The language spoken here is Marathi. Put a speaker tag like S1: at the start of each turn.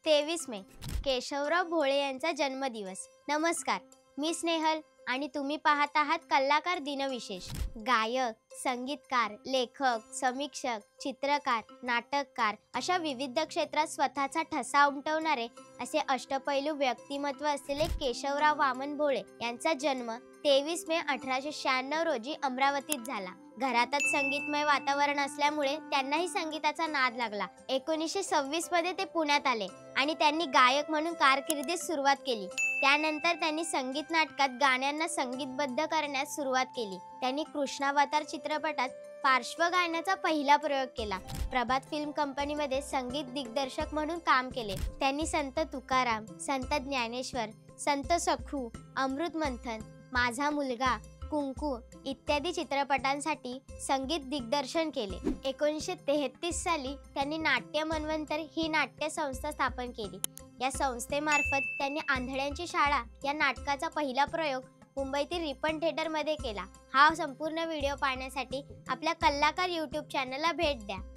S1: 23 मे केशवराव भोळे यांचा जन्मदिवस। नमस्कार, मी स्नेहल आणि तुम्ही पाहत आहात कलाकार दिनविशेष। गायक, संगीतकार, लेखक, समीक्षक, चित्रकार, नाटककार अशा विविध क्षेत्रात स्वतःचा ठसा उमटवणारे असे अष्टपैलू व्यक्तिमत्व असलेले केशवराव वामन भोळे यांचा जन्म 23 मे 1896 रोजी अमरावतीत झाला। घरातच संगीतमय वातावरण असल्यामुळे त्यांनाही संगीताचा नाद लागला। 1926 मध्ये ते पुण्यात आले आणि त्यांनी गायक म्हणून कारकिर्दीस सुरुवात केली। त्यानंतर त्यांनी संगीत नाटकात गाण्यांना संगीतबद्ध करण्यास सुरुवात केली। त्यांनी कृष्णावतार चित्रपटात पार्श्वगायनाचा पहिला प्रयोग केला। प्रभात फिल्म कंपनीमध्ये संगीत दिग्दर्शक म्हणून काम केले। त्यांनी संत तुकाराम, संत ज्ञानेश्वर, संत सखू, अमृत मंथन, माझा मुलगा, कुंकू इत्यादी चित्रपटांसाठी संगीत दिग्दर्शन केले। 1933 साली त्यांनी नाट्य मनवंतर ही नाट्य संस्था स्थापन केली। या संस्थेमार्फत त्यांनी आंधळ्यांची शाळा या नाटकाचा पहिला प्रयोग मुंबईतील रिपन थिएटरमध्ये केला। हा संपूर्ण व्हिडिओ पाहण्यासाठी आपल्या कलाकार YouTube चॅनलला भेट द्या।